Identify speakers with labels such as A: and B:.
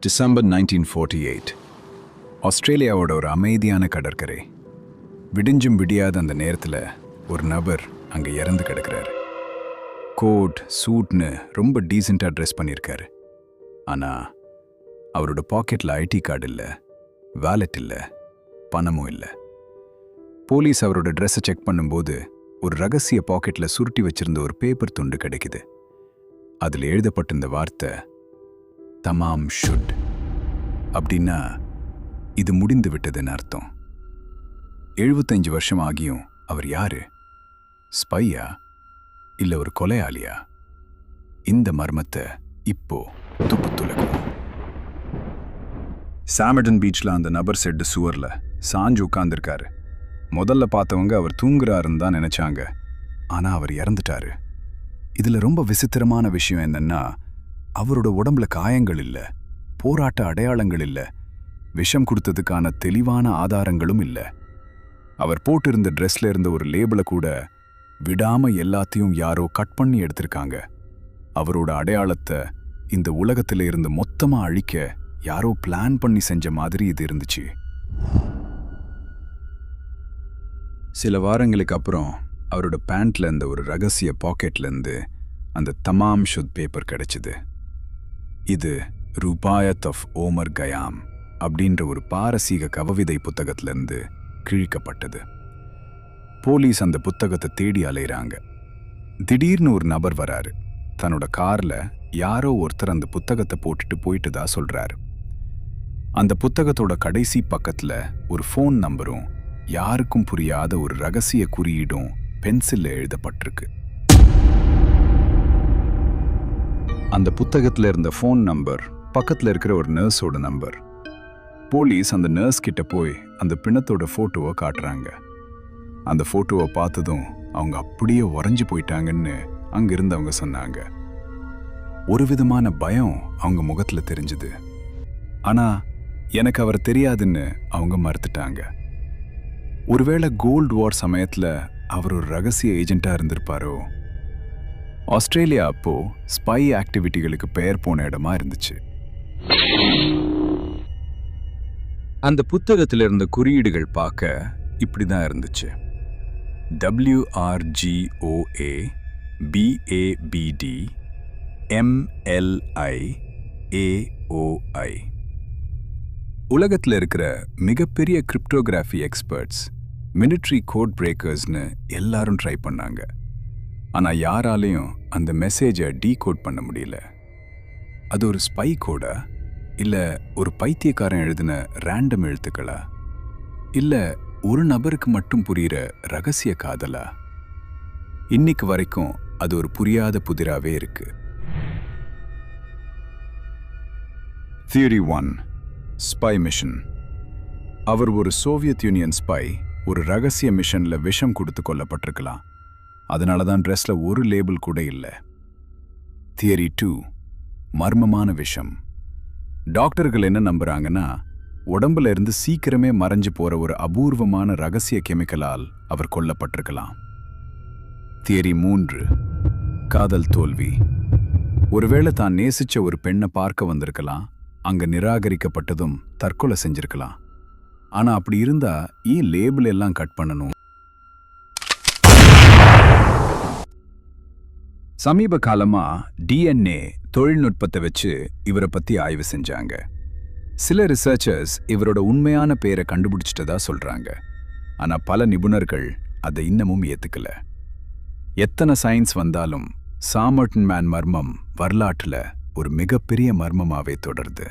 A: December 1948 ஆஸ்திரேலியாவோட ஒரு அமைதியான கடற்கரை. விடிஞ்சும் விடியாத அந்த நேரத்தில் ஒரு நபர் அங்கே இறந்து கிடக்கிறாரு. கோட் சூட்னு ரொம்ப டீசெண்டாக ட்ரெஸ் பண்ணியிருக்காரு. ஆனால் அவரோட பாக்கெட்டில் ஐடி கார்டு இல்லை, வேலெட் இல்லை, பணமும் இல்லை. போலீஸ் அவரோட ட்ரெஸ்ஸை செக் பண்ணும்போது ஒரு ரகசிய பாக்கெட்டில் சுருட்டி வச்சிருந்த ஒரு பேப்பர் துண்டு கிடைக்குது. அதில் எழுதப்பட்டிருந்த வார்த்தை தமாம் ஷுட். அப்படின்னா இது முடிந்து விட்டதுன்னு அர்த்தம். 75 வருஷம் ஆகியும் அவர் யாரு? ஸ்பையா இல்லை ஒரு கொலையாளியா? இந்த மர்மத்தை இப்போ துப்புத்துலகும். சாமடன் பீச்சில் அந்த நபர் செட்டு சுவரில் சாஞ்சு உட்கார்ந்துருக்காரு. முதல்ல பார்த்தவங்க அவர் தூங்குறாருன்னு தான் நினைச்சாங்க. ஆனால் அவர் இறந்துட்டாரு. இதில் ரொம்ப விசித்திரமான விஷயம் என்னன்னா, அவரோட உடம்புல காயங்கள் இல்லை, போராட்ட அடையாளங்கள் இல்லை, விஷம் கொடுத்ததுக்கான தெளிவான ஆதாரங்களும் இல்லை. அவர் போட்டிருந்த ட்ரெஸ்ல இருந்த ஒரு லேபிளை கூட விடாம எல்லாத்தையும் யாரோ கட் பண்ணி எடுத்திருக்காங்க. அவரோட அடையாளத்தை இந்த உலகத்துல இருந்து மொத்தமா அழிக்க யாரோ பிளான் பண்ணி செஞ்ச மாதிரி இது இருந்துச்சு. சில வாரங்களுக்கு அப்புறம் அவரோட பேண்ட்ல இருந்த ஒரு ரகசிய பாக்கெட்ல இருந்து அந்த தமாம் ஷுத் பேப்பர் கிடைச்சிது. இது ருபாயத் ஆஃப் ஓமர் கயாம் அப்படின்ற ஒரு பாரசீக கவவிதை புத்தகத்திலிருந்து கிழிக்கப்பட்டது. போலீஸ் அந்த புத்தகத்தை தேடி அலையிறாங்க. திடீர்னு ஒரு நபர் வராரு. தன்னோட கார்ல யாரோ ஒருத்தர் அந்த புத்தகத்தை போட்டுட்டு போயிட்டுதா சொல்றாரு. அந்த புத்தகத்தோட கடைசி பக்கத்துல ஒரு ஃபோன் நம்பரும் யாருக்கும் புரியாத ஒரு ரகசிய குறியீடும் பென்சில்ல எழுதப்பட்டிருக்கு. அந்த புத்தகத்துல இருந்த ஃபோன் நம்பர் பக்கத்துல இருக்கிற ஒரு நர்ஸோட நம்பர். போலீஸ் அந்த நர்ஸ் கிட்ட போய் அந்த பிணத்தோட போட்டோவை காட்டுறாங்க. அந்த போட்டோவை பார்த்ததும் அவங்க அப்படியே உறைஞ்சு போயிட்டாங்கன்னு அங்கிருந்தவங்க சொன்னாங்க. ஒரு விதமான பயம் அவங்க முகத்துல தெரிஞ்சுது. ஆனா எனக்கு அவர் தெரியாதுன்னு அவங்க மறுத்துட்டாங்க. ஒருவேளை கோல்டு வார் சமயத்துல அவர் ஒரு ரகசிய ஏஜென்ட்டா இருந்திருப்பாரோ? ஆஸ்திரேலியா அப்போ ஸ்பை ஆக்டிவிட்டிகளுக்கு பெயர் போன இடமா இருந்துச்சு. அந்த புத்தகத்தில் இருந்த குறியீடுகள் பார்க்க இப்படிதான் இருந்துச்சு. WRGOA BABD MLI AOI. உலகத்தில் இருக்கிற மிகப்பெரிய கிரிப்டோகிராஃபி எக்ஸ்பர்ட்ஸ், மிலிட்ரி கோட் பிரேக்கர்ஸ்னு எல்லாரும் ட்ரை பண்ணாங்க. ஆனால் யாராலையும் அந்த மெசேஜை டீகோட் பண்ண முடியல. அது ஒரு ஸ்பை கோடா, இல்லை ஒரு பைத்தியக்காரன் எழுதின ரேண்டம் எழுத்துக்களா, இல்லை ஒரு நபருக்கு மட்டும் புரிகிற ரகசிய காதலா? இன்னைக்கு வரைக்கும் அது ஒரு புரியாத புதிராவே இருக்கு. Theory 1, spy mission. அவர் ஒரு சோவியத் யூனியன் ஸ்பை. ஒரு ரகசிய மிஷன்ல விஷம் கொடுத்து கொல்லப்பட்டிருக்கலாம். அதனால தான் ட்ரெஸ்ல ஒரு லேபிள் கூட இல்லை. தியரி 2, மர்மமான விஷம். டாக்டர்கள் என்ன நம்புறாங்கன்னா, உடம்புல இருந்து சீக்கிரமே மறைஞ்சு போற ஒரு அபூர்வமான ரகசிய கெமிக்கலால் அவர் கொல்லப்பட்டிருக்கலாம். தியரி 3, காதல் தோல்வி. ஒருவேளை தான் நேசிச்ச ஒரு பெண்ணை பார்க்க வந்திருக்கலாம். அங்க நிராகரிக்கப்பட்டதும் தற்கொலை செஞ்சிருக்கலாம். ஆனா அப்படி இருந்தா ஏன் லேபிள் எல்லாம் கட் பண்ணணும்? சமீப காலமா DNA தொழில்நுட்பத்தை வச்சு இவரை பத்தி ஆய்வு செஞ்சாங்க. சில ரிசர்ச்சர்ஸ் இவரோட உண்மையான பேரை கண்டுபிடிச்சிட்டதா சொல்றாங்க. ஆனா பல நிபுணர்கள் அதை இன்னமும் ஏத்துக்கல. எத்தனை சயின்ஸ் வந்தாலும் சாமர்டன் மேன் மர்மம் வரலாற்றுல ஒரு மிகப்பெரிய மர்மமாவே தொடருது.